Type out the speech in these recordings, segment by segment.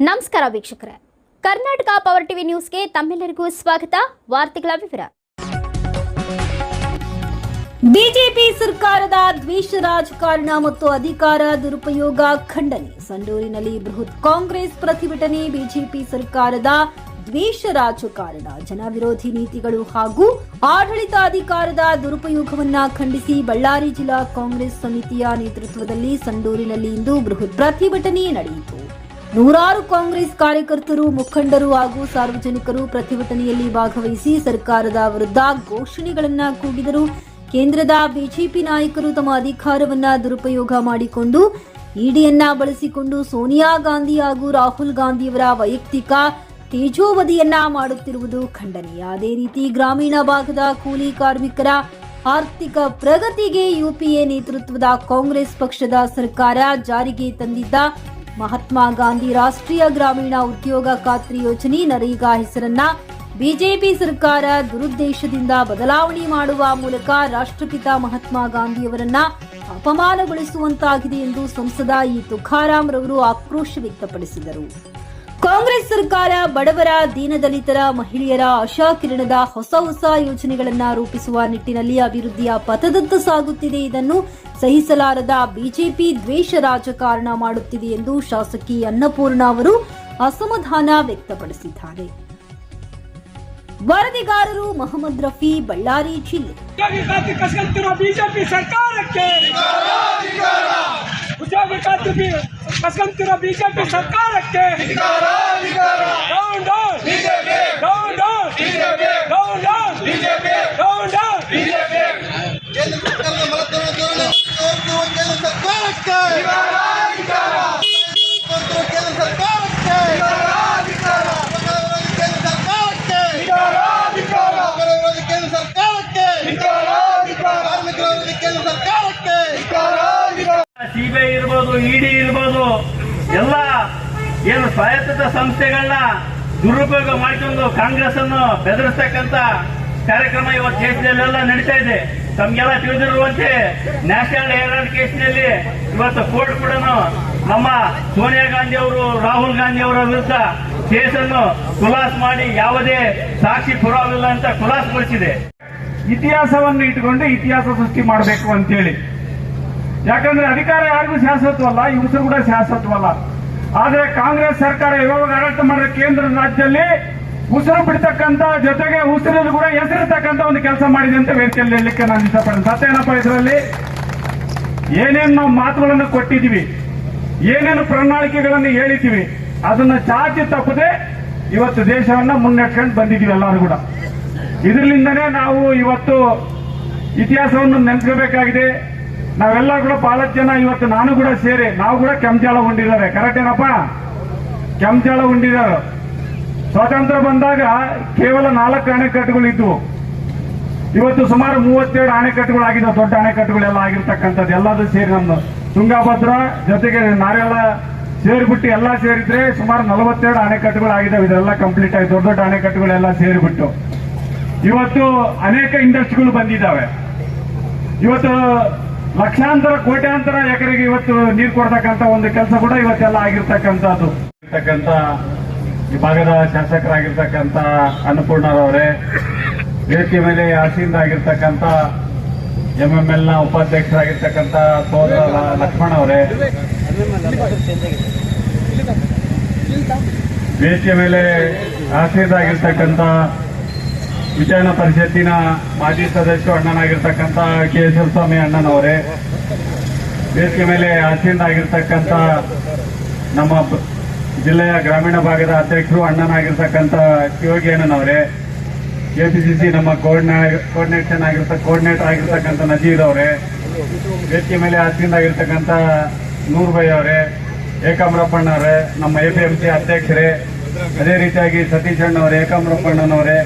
ನಮಸ್ಕಾರ ವೀಕ್ಷಕರೇ, Karnataka power TV ನ್ಯೂಸ್ಗೆ ತಮ್ಮೆಲ್ಲರಿಗೂ ಸ್ವಾಗತ. ವಾರ್ತೆಗಳ ವಿವರ. ಬಿಜೆಪಿ ಸರ್ಕಾರದ ದ್ವೇಷ ರಾಜಕಾರಣ ಮತ್ತು ಅಧಿಕಾರ ದುರುಪಯೋಗ ಖಂಡನೆ. ಸಂಡೂರಿನಲ್ಲಿ ಬೃಹತ್ ಕಾಂಗ್ರೆಸ್ ಪ್ರತಿಭಟನೆ. ಬಿಜೆಪಿ ಸರ್ಕಾರದ ದ್ವೇಷ ರಾಜಕಾರಣ, ಜನವಿರೋಧಿ ನೀತಿಗಳು ಹಾಗೂ ಆಡಳಿತಾಧಿಕಾರದ ದುರುಪಯೋಗವನ್ನ ಖಂಡಿಸಿ ಬಳ್ಳಾರಿ ಜಿಲ್ಲಾ ಕಾಂಗ್ರೆಸ್ ಸಮಿತಿಯ ನೇತೃತ್ವದಲ್ಲಿ ಸಂಡೂರಿನಲ್ಲಿ ಇಂದು ಬೃಹತ್ ಪ್ರತಿಭಟನೆ ನಡೆಯಿತು. ನೂರಾರು ಕಾಂಗ್ರೆಸ್ ಕಾರ್ಯಕರ್ತರು, ಮುಖಂಡರು ಹಾಗೂ ಸಾರ್ವಜನಿಕರು ಪ್ರತಿಭಟನೆಯಲ್ಲಿ ಭಾಗವಹಿಸಿ ಸರ್ಕಾರದ ವಿರುದ್ಧ ಘೋಷಣೆಗಳನ್ನ ಕೂಗಿದರು. ಕೇಂದ್ರದ ಬಿಜೆಪಿ ನಾಯಕರು ತಮ್ಮ ಅಧಿಕಾರವನ್ನ ದುರುಪಯೋಗ ಮಾಡಿಕೊಂಡು ಇಡಿಯನ್ನ ಬಳಸಿಕೊಂಡು ಸೋನಿಯಾ ಗಾಂಧಿ ಹಾಗೂ ರಾಹುಲ್ ಗಾಂಧಿಯವರ ವೈಯಕ್ತಿಕ ತೇಜೋವಧಿಯನ್ನ ಮಾಡುತ್ತಿರುವುದು ಖಂಡನೀಯ. ಅದೇ ರೀತಿ ಗ್ರಾಮೀಣ ಭಾಗದ ಕೂಲಿ ಕಾರ್ಮಿಕರ ಆರ್ಥಿಕ ಪ್ರಗತಿಗೆ ಯುಪಿಎ ನೇತೃತ್ವದ ಕಾಂಗ್ರೆಸ್ ಪಕ್ಷದ ಸರ್ಕಾರ ಜಾರಿಗೆ ತಂದಿದ್ದ ಮಹಾತ್ಮ ಗಾಂಧಿ ರಾಷ್ಟ್ರೀಯ ಗ್ರಾಮೀಣ ಉದ್ಯೋಗ ಖಾತ್ರಿ ಯೋಜನೆ ನರೇಗಾ ಹೆಸರನ್ನ ಬಿಜೆಪಿ ಸರ್ಕಾರ ದುರುದ್ದೇಶದಿಂದ ಬದಲಾವಣೆ ಮಾಡುವ ಮೂಲಕ ರಾಷ್ಟ್ರಪಿತ ಮಹಾತ್ಮ ಗಾಂಧಿಯವರನ್ನ ಅಪಮಾನಗೊಳಿಸುವಂತಾಗಿದೆ ಎಂದು ಸಂಸದ ತುಕಾರಾಂ ರವರು ಆಕ್ರೋಶ ವ್ಯಕ್ತಪಡಿಸಿದರು. ಕಾಂಗ್ರೆಸ್ ಸರ್ಕಾರ ಬಡವರ, ದೀನದಲಿತರ, ಮಹಿಳೆಯರ ಆಶಾಕಿರಣದ ಹೊಸ ಯೋಜನೆಗಳನ್ನು ರೂಪಿಸುವ ನಿಟ್ಟಿನಲ್ಲಿ ಅಭಿವೃದ್ಧಿಯ ಪಥದತ್ತ ಸಾಗುತ್ತಿದೆ. ಇದನ್ನು ಸಹಿಸಲಾರದ ಬಿಜೆಪಿ ದ್ವೇಷ ರಾಜಕಾರಣ ಮಾಡುತ್ತಿದೆ ಎಂದು ಶಾಸಕಿ ಅನ್ನಪೂರ್ಣ ಅವರು ಅಸಮಾಧಾನ ವ್ಯಕ್ತಪಡಿಸಿದ್ದಾರೆ. ವರದಿಗಾರರು ಮೊಹಮ್ಮದ್ ರಫಿ, ಬಳ್ಳಾರಿ ಜಿಲ್ಲೆ. ಬಿಜೆಪಿ ಸರ್ಕಾರಕ್ಕೆ ಕಸ್ಕಂತಿರೋ ಬಿಜೆಪಿ ಸರ್ಕಾರಕ್ಕೆ ಸಿಬಿಐ ಇರ್ಬೋದು, ಇಡಿ ಇರ್ಬೋದು, ಎಲ್ಲ ಏನು ಸ್ವಾಯತ್ತ ಸಂಸ್ಥೆಗಳನ್ನ ದುರುಪಯೋಗ ಮಾಡಿಕೊಂಡು ಕಾಂಗ್ರೆಸ್ ಅನ್ನು ಬೆದರಿಸ್ತಕ್ಕಂತ ಕಾರ್ಯಕ್ರಮ ಇವತ್ತು ದೇಶದಲ್ಲೆಲ್ಲ ನಡೀತಾ ಇದೆ. ತಮ್ಗೆಲ್ಲ ತಿಳಿದಿರುವಂತೆ ನ್ಯಾಷನಲ್ ಹೆರಾಲ್ಡ್ ಕೇಸ್ನಲ್ಲಿ ಇವತ್ತು ಕೋರ್ಟ್ ಕೂಡ ನಮ್ಮ ಸೋನಿಯಾ ಗಾಂಧಿ ಅವರು, ರಾಹುಲ್ ಗಾಂಧಿ ಅವರ ವಿರುದ್ಧ ಕೇಸನ್ನು ಖುಲಾಸ್ ಮಾಡಿ ಯಾವುದೇ ಸಾಕ್ಷಿ ಪುರಾವಿಲ್ಲ ಅಂತ ಖುಲಾಸಗೊಳಿಸಿದೆ. ಇತಿಹಾಸವನ್ನು ಇಟ್ಟುಕೊಂಡು ಇತಿಹಾಸ ಸೃಷ್ಟಿ ಮಾಡಬೇಕು ಅಂತೇಳಿ. ಯಾಕಂದ್ರೆ ಅಧಿಕಾರ ಯಾರಿಗೂ ಶಾಶ್ವತವಲ್ಲ, ಇವರು ಕೂಡ ಶಾಶ್ವತವಲ್ಲ. ಆದ್ರೆ ಕಾಂಗ್ರೆಸ್ ಸರ್ಕಾರ ಯಾವಾಗ ಆಡಳಿತ ಮಾಡಿದ ಕೇಂದ್ರ ರಾಜ್ಯದಲ್ಲಿ ಉಸಿರು ಬಿಡ್ತಕ್ಕಂತ ಜೊತೆಗೆ ಉಸಿರಲ್ಲಿ ಕೂಡ ಹೆಸರಿರ್ತಕ್ಕಂತ ಒಂದು ಕೆಲಸ ಮಾಡಿದೆ ಅಂತ ವೇದಿಕೆಯಲ್ಲಿ ಹೇಳಲಿಕ್ಕೆ ನಾನು ಇಷ್ಟಪಡ್ತೀನಿ. ಸತ್ಯನಪ್ಪ, ಇದರಲ್ಲಿ ಏನೇನು ನಾವು ಮಾತುಗಳನ್ನು ಕೊಟ್ಟಿದ್ದೀವಿ, ಏನೇನು ಪ್ರಣಾಳಿಕೆಗಳನ್ನು ಹೇಳಿದ್ದೀವಿ, ಅದನ್ನ ಚಾಚಿ ತಪ್ಪದೆ ಇವತ್ತು ದೇಶವನ್ನ ಮುನ್ನಡೆಸ್ಕೊಂಡು ಬಂದಿದ್ದೀವಿ ಎಲ್ಲರೂ ಕೂಡ. ಇದರಿಂದನೇ ನಾವು ಇವತ್ತು ಇತಿಹಾಸವನ್ನು ನೆನೆಸ್ಕೋಬೇಕಾಗಿದೆ. ನಾವೆಲ್ಲ ಕೂಡ ಬಹಳಷ್ಟು ಜನ ಇವತ್ತು ನಾನು ಕೂಡ ಸೇರಿ ನಾವು ಕೂಡ ಕೆಂಚಾಳ ಉಂಡಿದ್ದಾರೆ. ಕರೆಕ್ಟ್ ಏನಪ್ಪ? ಕೆಂಚಾಳ ಉಂಡಿದ್ದಾರೆ. ಸ್ವಾತಂತ್ರ್ಯ ಬಂದಾಗ ಕೇವಲ 4 ಅಣೆಕಟ್ಟುಗಳು ಇದ್ವು. ಇವತ್ತು ಸುಮಾರು 37 ಅಣೆಕಟ್ಟುಗಳು ಆಗಿದ್ದಾವೆ. ದೊಡ್ಡ ಅಣೆಕಟ್ಟುಗಳೆಲ್ಲ ಆಗಿರ್ತಕ್ಕಂಥದ್ದು ಎಲ್ಲದೂ ಸೇರಿ ನಮ್ದು ತುಂಗಾಭದ್ರಾ ಜೊತೆಗೆ ನಾರೆಲ್ಲ ಸೇರಿಬಿಟ್ಟು ಎಲ್ಲ ಸೇರಿದ್ರೆ ಸುಮಾರು 42 ಅಣೆಕಟ್ಟುಗಳು ಆಗಿದ್ದಾವೆ. ಇದೆಲ್ಲ ಕಂಪ್ಲೀಟ್ ಆಗಿ ದೊಡ್ಡ ದೊಡ್ಡ ಅಣೆಕಟ್ಟುಗಳೆಲ್ಲ ಸೇರಿಬಿಟ್ಟು ಇವತ್ತು ಅನೇಕ ಇಂಡಸ್ಟ್ರಿಗಳು ಬಂದಿದ್ದಾವೆ. ಇವತ್ತು ಲಕ್ಷಾಂತರ ಕೋಟ್ಯಾಂತರ ಎಕರೆಗೆ ಇವತ್ತು ನೀರು ಕೊಡ್ತಕ್ಕಂಥ ಒಂದು ಕೆಲಸ ಕೂಡ ಇವತ್ತೆಲ್ಲ ಆಗಿರ್ತಕ್ಕಂಥದ್ದು. ಈ ಭಾಗದ ಶಾಸಕರಾಗಿರ್ತಕ್ಕಂಥ ಅನ್ನಪೂರ್ಣರವರೇ, ವೇದಿಕೆ ಮೇಲೆ ಆಸೀನ ಆಗಿರ್ತಕ್ಕಂಥ MML ನ ಉಪಾಧ್ಯಕ್ಷರಾಗಿರ್ತಕ್ಕಂಥ ಸೋದರ ಲಕ್ಷ್ಮಣ ಅವರೇ, ವೇದಿಕೆ ಮೇಲೆ ಆಸೀನ ಆಗಿರ್ತಕ್ಕಂಥ ವಿಚಾರ ಪರಿಷತ್ತಿನ ಮಾಜಿ ಸದಸ್ಯರು ಅಣ್ಣನಾಗಿರ್ತಕ್ಕಂಥ KSR ಸ್ವಾಮಿ ಅಣ್ಣನವರೇ, ವೇದಿಕೆ ಮೇಲೆ ಆಸೀನ ಆಗಿರ್ತಕ್ಕಂಥ ನಮ್ಮ ಜಿಲ್ಲೆಯ ಗ್ರಾಮೀಣ ಭಾಗದ ಅಧ್ಯಕ್ಷರು ಅಣ್ಣನಾಗಿರ್ತಕ್ಕಂಥ ಶಿವಯೋಗಿ ಅಣ್ಣನವರೇ, KPCC ನಮ್ಮ ಕೋಆರ್ಡಿನೇಟರ್ ಆಗಿರ್ತಕ್ಕಂಥ ನಜೀರ್ ಅವರೇ, ವೇದಿಕೆ ಮೇಲೆ ಆಸೀನ ಆಗಿರ್ತಕ್ಕಂಥ ನೂರ್ ಭಾಯ್ ಅವರೇ, ಏಕಾಮ್ರಪ್ಪಣ್ಣವರೇ, ನಮ್ಮ APMC ಅಧ್ಯಕ್ಷರೇ, ಅದೇ ರೀತಿಯಾಗಿ ಸತೀಶ್ ಅಣ್ಣವರೇ, ಏಕಾಮ್ರಪ್ಪಣ್ಣನವರೇ,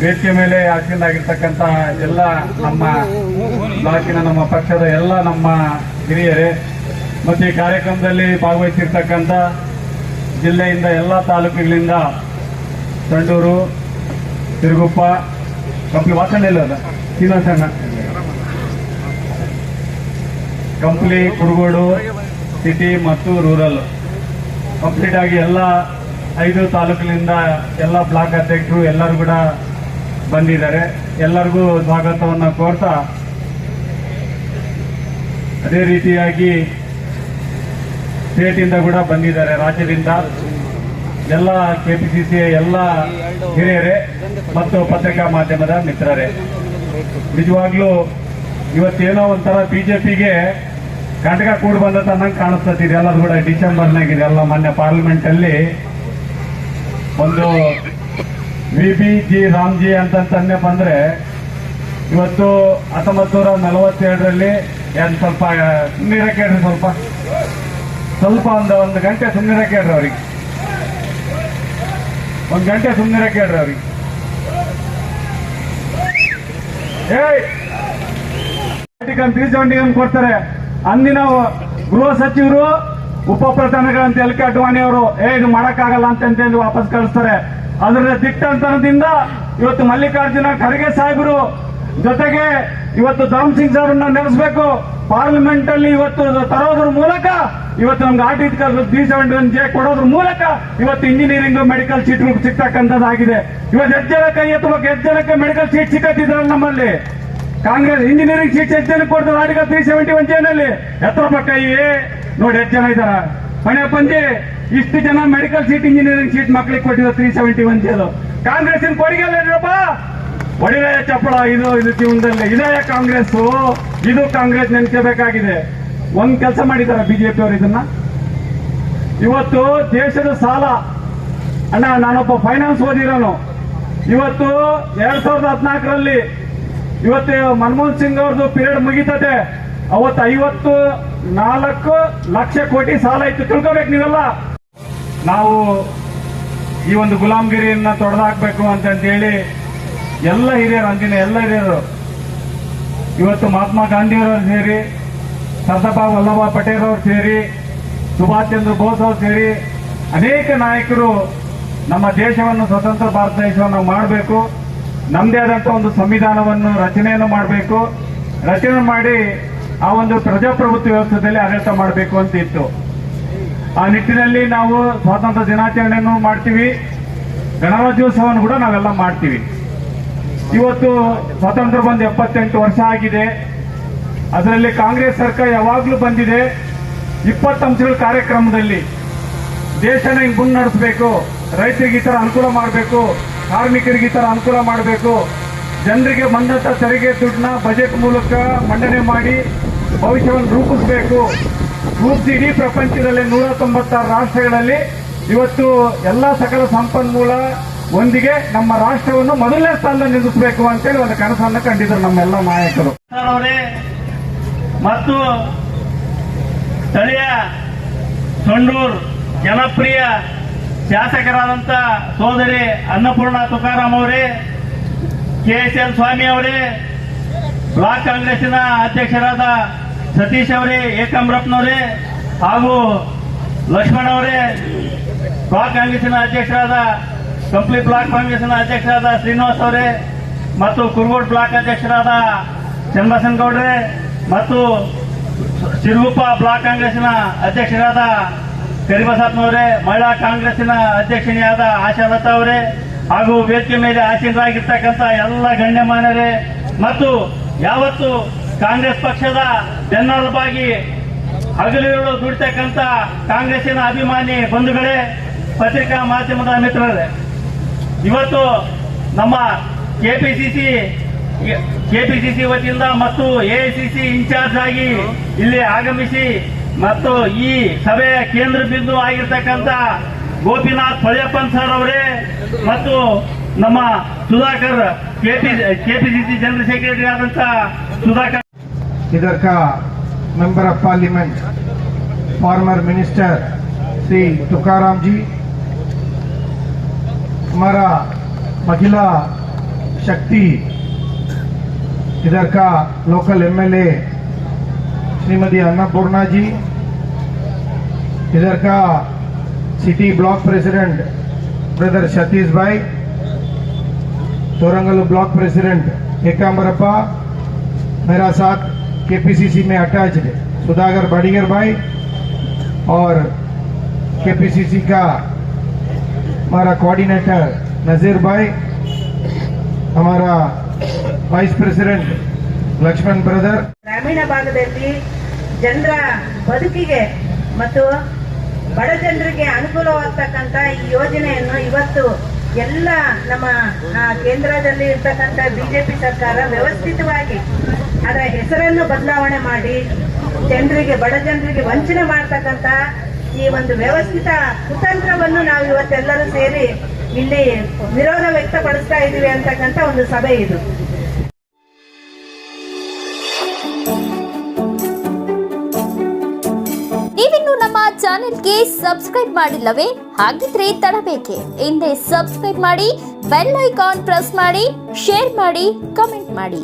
ವೇದಿಕೆ ಮೇಲೆ ಆಸೀನ ಆಗಿರ್ತಕ್ಕಂಥ ಎಲ್ಲ ನಮ್ಮ ಬ್ಲಾಕಿನ ನಮ್ಮ ಪಕ್ಷದ ಎಲ್ಲ ನಮ್ಮ ಹಿರಿಯರೇ ಮತ್ತು ಈ ಕಾರ್ಯಕ್ರಮದಲ್ಲಿ ಭಾಗವಹಿಸಿರ್ತಕ್ಕಂಥ ಜಿಲ್ಲೆಯಿಂದ ಎಲ್ಲ ತಾಲೂಕುಗಳಿಂದ ಸಂಡೂರು, ತಿರುಗುಪ್ಪ, ಕಂಪ್ಲಿ ವಾಸನೆಲ್ಲ ಶ್ರೀನಿವಾಸಣ್ಣ, ಕಂಪ್ಲಿ, ಕುರುಗೋಡು ಸಿಟಿ ಮತ್ತು ರೂರಲ್ ಕಂಪ್ಲೀಟ್ ಆಗಿ ಎಲ್ಲ 5 ತಾಲೂಕಿನಿಂದ ಎಲ್ಲ ಬ್ಲಾಕ್ ಅಧ್ಯಕ್ಷರು ಎಲ್ಲರೂ ಕೂಡ ಬಂದಿದ್ದಾರೆ. ಎಲ್ಲರಿಗೂ ಸ್ವಾಗತವನ್ನು ಕೋರ್ತಾ, ಅದೇ ರೀತಿಯಾಗಿ ಸ್ಟೇಟಿಂದ ಕೂಡ ಬಂದಿದ್ದಾರೆ, ರಾಜ್ಯದಿಂದ ಎಲ್ಲ KPCC ಎಲ್ಲ ಹಿರಿಯರೇ ಮತ್ತು ಪತ್ರಿಕಾ ಮಾಧ್ಯಮದ ಮಿತ್ರರೇ. ನಿಜವಾಗ್ಲೂ ಇವತ್ತೇನೋ ಒಂಥರ BJPಗೆ ಕಂಟಕ ಕೂಡ್ ಬಂದ ನಂಗೆ ಕಾಣಿಸ್ತದೆ. ಇದೆಲ್ಲರೂ ಕೂಡ ಡಿಸೆಂಬರ್ನಾಗಿದೆ. ಎಲ್ಲ ಮೊನ್ನೆ ಪಾರ್ಲಿಮೆಂಟ್ ಅಲ್ಲಿ ಒಂದು VBG ರಾಮ್ಜಿ ಅಂತಂತನ್ನೇ ಬಂದ್ರೆ, ಇವತ್ತು 1947ರಲ್ಲಿ ಏನು ಸ್ವಲ್ಪ ಸುಮ್ಮನೆ ಕೇಳ್ರಿ, ಸ್ವಲ್ಪ ಒಂದು ಗಂಟೆ ಸುಮ್ಮನೆ ಕೇಳ್ರಿ ಅವ್ರಿಗೆ, ಒಂದು ಗಂಟೆ ಸುಮ್ಮನೆ ಕೇಳ್ರಿ ಅವ್ರಿಗೆ. ತೀರ್ಚಗೊಂಡಿಗೆ ಕೊಡ್ತಾರೆ. ಅಂದಿನ ಗೃಹ ಸಚಿವರು ಉಪ ಪ್ರಧಾನಿಗಳಂತ LK ಅಡ್ವಾಣಿ ಅವರು ಇದು ಮಾಡಕ್ಕಾಗಲ್ಲ ಅಂತಂದು ವಾಪಸ್ ಕಳಿಸ್ತಾರೆ. ಅದರ ದಿಟ್ಟತನದಿಂದ ಇವತ್ತು ಮಲ್ಲಿಕಾರ್ಜುನ ಖರ್ಗೆ ಸಾಹೇಬರು ಜೊತೆಗೆ ಇವತ್ತು ಧರ್ಮ್ ಸಿಂಗ್ ಅವರನ್ನ ನೆಲೆಸಬೇಕು ಪಾರ್ಲಿಮೆಂಟ್ ಅಲ್ಲಿ ಇವತ್ತು ತರೋದ್ರ ಮೂಲಕ ಇವತ್ತು ನಮ್ಗೆ ಆರ್ಟಿಕಲ್ 371J ಕೊಡೋದ್ರ ಮೂಲಕ ಇವತ್ತು ಇಂಜಿನಿಯರಿಂಗ್ ಮೆಡಿಕಲ್ ಸೀಟ್ ಸಿಗ್ತಕ್ಕಂಥದ್ದಾಗಿದೆ. ಇವತ್ತು ಎಷ್ಟು ಜನ ಕೈ ಎತ್ತಬೇಕು, ಎಷ್ಟು ಜನಕ್ಕೆ ಮೆಡಿಕಲ್ ಸೀಟ್ ಸಿಕ್ಕತ್ತಿದ್ರಲ್ಲ ನಮ್ಮಲ್ಲಿ. ಕಾಂಗ್ರೆಸ್ ಇಂಜಿನಿಯರಿಂಗ್ ಸೀಟ್ ಎಷ್ಟು ಜನಕ್ಕೆ ಕೊಡ್ತಾರೆ ಆರ್ಟಿಕಲ್ 371J ನಲ್ಲಿ? ಎತ್ತರಪ್ಪ ಕೈ ನೋಡಿ, ಎಷ್ಟು ಜನ ಇದ್ದಾರ ಮನೆ ಪಂಜೆ. ಇಷ್ಟು ಜನ ಮೆಡಿಕಲ್ ಸೀಟ್ ಇಂಜಿನಿಯರಿಂಗ್ ಸೀಟ್ ಮಕ್ಕಳಿಗೆ ಕೊಟ್ಟಿದ್ರು 371J. ಕಾಂಗ್ರೆಸ್ಸಿನ ಕೊಡುಗೆ ಅಲ್ಲೇನಪ್ಪ, ಒಡಿವೆ ಚಪ್ಪಳ. ಇದು ಜೀವನದಲ್ಲಿ ಇದೇ ಕಾಂಗ್ರೆಸ್, ಇದು ಕಾಂಗ್ರೆಸ್ ನೆನ್ಕೋಬೇಕಾಗಿದೆ. ಒಂದ್ ಕೆಲಸ ಮಾಡಿದಾರ BJP ಅವರು ಇದನ್ನ. ಇವತ್ತು ದೇಶದ ಸಾಲ, ಅಣ್ಣ ನಾನೊಬ್ಬ ಫೈನಾನ್ಸ್ ಓದಿರೋನು. ಇವತ್ತು 2014ರಲ್ಲಿ ಇವತ್ತು ಮನಮೋಹನ್ ಸಿಂಗ್ ಅವ್ರದ್ದು ಪೀರಿಯಡ್ ಮುಗಿತದೆ. ಅವತ್ತು 54 ಲಕ್ಷ ಕೋಟಿ ಸಾಲ ಇತ್ತು. ತಿಳ್ಕೋಬೇಕು ನೀವೆಲ್ಲ. ನಾವು ಈ ಒಂದು ಗುಲಾಮಗಿರಿಯನ್ನ ತೊಡೆದಾಕ್ಬೇಕು ಅಂತಂತೇಳಿ ಎಲ್ಲ ಹಿರಿಯರು, ಅಂದಿನ ಎಲ್ಲ ಹಿರಿಯರು, ಇವತ್ತು ಮಹಾತ್ಮ ಗಾಂಧಿಯವರವರು ಸೇರಿ, ಸರ್ದಾರ್ ವಲ್ಲಭಾಯ್ ಪಟೇಲ್ ಅವರು ಸೇರಿ, ಸುಭಾಷ್ ಚಂದ್ರ ಬೋಸ್ ಅವರು ಸೇರಿ, ಅನೇಕ ನಾಯಕರು ನಮ್ಮ ದೇಶವನ್ನು, ಸ್ವತಂತ್ರ ಭಾರತ ದೇಶವನ್ನು ಮಾಡಬೇಕು, ನಮ್ಮದೇ ಆದಂಥ ಒಂದು ಸಂವಿಧಾನವನ್ನು ರಚನೆಯನ್ನು ಮಾಡಬೇಕು, ರಚನೆ ಮಾಡಿ ಆ ಒಂದು ಪ್ರಜಾಪ್ರಭುತ್ವ ವ್ಯವಸ್ಥೆಯಲ್ಲಿ ಆಡಳಿತ ಮಾಡಬೇಕು ಅಂತ ಇತ್ತು. ಆ ನಿಟ್ಟಿನಲ್ಲಿ ನಾವು ಸ್ವಾತಂತ್ರ್ಯ ದಿನಾಚರಣೆಯನ್ನು ಮಾಡ್ತೀವಿ, ಗಣರಾಜ್ಯೋತ್ಸವವನ್ನು ಕೂಡ ನಾವೆಲ್ಲ ಮಾಡ್ತೀವಿ. ಇವತ್ತು ಸ್ವಾತಂತ್ರ್ಯ ಬಂದು 78 ವರ್ಷ ಆಗಿದೆ. ಅದರಲ್ಲಿ ಕಾಂಗ್ರೆಸ್ ಸರ್ಕಾರ ಯಾವಾಗಲೂ ಬಂದಿದೆ. 20 ಅಂಶಗಳ ಕಾರ್ಯಕ್ರಮದಲ್ಲಿ ದೇಶನ ಹಿಂಗೆ ಮುನ್ನಡೆಸಬೇಕು, ರೈತರಿಗೆ ಈ ಥರ ಅನುಕೂಲ ಮಾಡಬೇಕು, ಕಾರ್ಮಿಕರಿಗೆ ಈ ಥರ ಅನುಕೂಲ ಮಾಡಬೇಕು, ಜನರಿಗೆ ಬಂದಂಥ ತೆರಿಗೆ ದುಡ್ಡನ್ನ ಬಜೆಟ್ ಮೂಲಕ ಮಂಡನೆ ಮಾಡಿ ಭವಿಷ್ಯವನ್ನು ರೂಪಿಸಬೇಕು. ರೂಪಿಸಿ ಇಡೀ ಪ್ರಪಂಚದಲ್ಲಿ 196 ರಾಷ್ಟ್ರಗಳಲ್ಲಿ ಇವತ್ತು ಎಲ್ಲ ಸಕಲ ಸಂಪನ್ಮೂಲ ಒಂದಿಗೆ ನಮ್ಮ ರಾಷ್ಟ್ರವನ್ನು ಮೊದಲನೇ ಸ್ಥಾನದಲ್ಲಿ ನಿಲ್ಲಿಸಬೇಕು ಅಂತೇಳಿ ಒಂದು ಕನಸನ್ನು ಕಂಡಿದ್ರು ನಮ್ಮೆಲ್ಲ ನಾಯಕರು ಅವರೇ. ಮತ್ತು ಸ್ಥಳೀಯ ಸಂಡೂರು ಜನಪ್ರಿಯ ಶಾಸಕರಾದಂಥ ಸೋದರಿ ಅನ್ನಪೂರ್ಣ ತುಕಾರಾಮ್ ಅವರೇ, KSL ಸ್ವಾಮಿ ಅವರೇ, ಬ್ಲಾಕ್ ಕಾಂಗ್ರೆಸ್ಸಿನ ಅಧ್ಯಕ್ಷರಾದ ಸತೀಶ್ ಅವರೇ, ಏಕಂಬ್ರಪ್ಪನವರೇ ಹಾಗೂ ಲಕ್ಷ್ಮಣ್ ಅವರೇ, ಬ್ಲಾಕ್ ಕಾಂಗ್ರೆಸ್ಸಿನ ಅಧ್ಯಕ್ಷರಾದ ಕಂಪ್ಲಿ ಬ್ಲಾಕ್ ಕಾಂಗ್ರೆಸ್ನ ಅಧ್ಯಕ್ಷರಾದ ಶ್ರೀನಿವಾಸ್ ಅವರೇ, ಮತ್ತು ಕುರುಗೋಡು ಬ್ಲಾಕ್ ಅಧ್ಯಕ್ಷರಾದ ಚನ್ನಬಸನಗೌಡರೇ, ಮತ್ತು ಸಿರುಗುಪ್ಪ ಬ್ಲಾಕ್ ಕಾಂಗ್ರೆಸ್ನ ಅಧ್ಯಕ್ಷರಾದ ಕರಿಬಸಪ್ಪನವರೇ, ಮಹಿಳಾ ಕಾಂಗ್ರೆಸ್ಸಿನ ಅಧ್ಯಕ್ಷಿಣಿಯಾದ ಆಶಾಲತಾ ಅವರೇ, ಹಾಗೂ ವೇದಿಕೆ ಮೇಲೆ ಆಸೀನರಾಗಿರ್ತಕ್ಕಂಥ ಎಲ್ಲ ಗಣ್ಯಮಾನ್ಯರೇ, ಮತ್ತು ಯಾವತ್ತು ಕಾಂಗ್ರೆಸ್ ಪಕ್ಷದ ಬೆನ್ನೆಲುಬಾಗಿ ಹಗಲಿರುಳು ದುಡಿತಕ್ಕಂಥ ಕಾಂಗ್ರೆಸ್ಸಿನ ಅಭಿಮಾನಿ ಬಂಧುಗಳೇ, ಪತ್ರಿಕಾ ಮಾಧ್ಯಮದ ಮಿತ್ರರೇ, ಇವತ್ತು ನಮ್ಮ ಕೆಪಿಸಿಸಿ ವತಿಯಿಂದ ಮತ್ತು AICC ಇನ್ಚಾರ್ಜ್ ಆಗಿ ಇಲ್ಲಿ ಆಗಮಿಸಿ ಮತ್ತು ಈ ಸಭೆಯ ಕೇಂದ್ರ ಬಿಂದು ಆಗಿರ್ತಕ್ಕಂಥ ಗೋಪಿನಾಥ್ ಹೊಳೆಯಪ್ಪನ್ ಸರ್ ಅವರೇ ಮತ್ತು ನಮ್ಮ ಸುಧಾಕರ್ ಕೆಪಿಸಿಸಿ ಜನರಲ್ ಸೆಕ್ರೆಟರಿ ಆದಂತ ಸುಧಾಕರ್, इधर का member of parliament former minister Shri Tukaram ji, हमारा महिला शक्ति इधर का लोकल MLA श्रीमती अन्नपूर्णा जी, इधर का city block president brother Satish bhai, Torangal block president एकांबरप्पा, मेरा साथ KPCC में अटैच्ड सुधाकर बड़ीगर भाई और केपीसीसी का हमारा कोऑर्डिनेटर नजीर भाई, हमारा वाइस प्रेसिडेंट लक्ष्मण ब्रदर, ಗ್ರಾಮೀಣ ಭಾಗದಲ್ಲಿ ಜನರ ಬದುಕಿಗೆ ಮತ್ತು ಬಡ ಜನರಿಗೆ ಅನುಕೂಲವಾಗ್ತಕ್ಕಂಥ ಈ ಯೋಜನೆಯನ್ನು ಇವತ್ತು ಎಲ್ಲ ನಮ್ಮ ಕೇಂದ್ರದಲ್ಲಿ ಇರ್ತಕ್ಕಂಥ ಬಿಜೆಪಿ ಸರ್ಕಾರ ವ್ಯವಸ್ಥಿತವಾಗಿ ಅದರ ಹೆಸರನ್ನು ಬದಲಾವಣೆ ಮಾಡಿ ಜನರಿಗೆ, ಬಡ ಜನರಿಗೆ ವಂಚನೆ ಮಾಡ್ತಕ್ಕಂಥ ಈ ಒಂದು ವ್ಯವಸ್ಥಿತ ಕುತಂತ್ರವನ್ನು ನಾವು ಇವತ್ತೆಲ್ಲರೂ ಸೇರಿ ಇಲ್ಲಿ ವಿರೋಧ ವ್ಯಕ್ತಪಡಿಸ್ತಾ ಇದೀವಿ ಅಂತಕ್ಕಂಥ ಒಂದು ಸಭೆ ಇದು. ನೀವಿನ್ನು ನಮ್ಮ ಚಾನೆಲ್ಗೆ ಸಬ್ಸ್ಕ್ರೈಬ್ ಮಾಡಿಲ್ಲವೇ? ಹಾಗಿದ್ರೆ ತಡಬೇಕೆ? ಹಿಂದೆ ಸಬ್ಸ್ಕ್ರೈಬ್ ಮಾಡಿ, ಬೆಲ್ ಐಕಾನ್ ಪ್ರೆಸ್ ಮಾಡಿ, ಶೇರ್ ಮಾಡಿ, ಕಮೆಂಟ್ ಮಾಡಿ.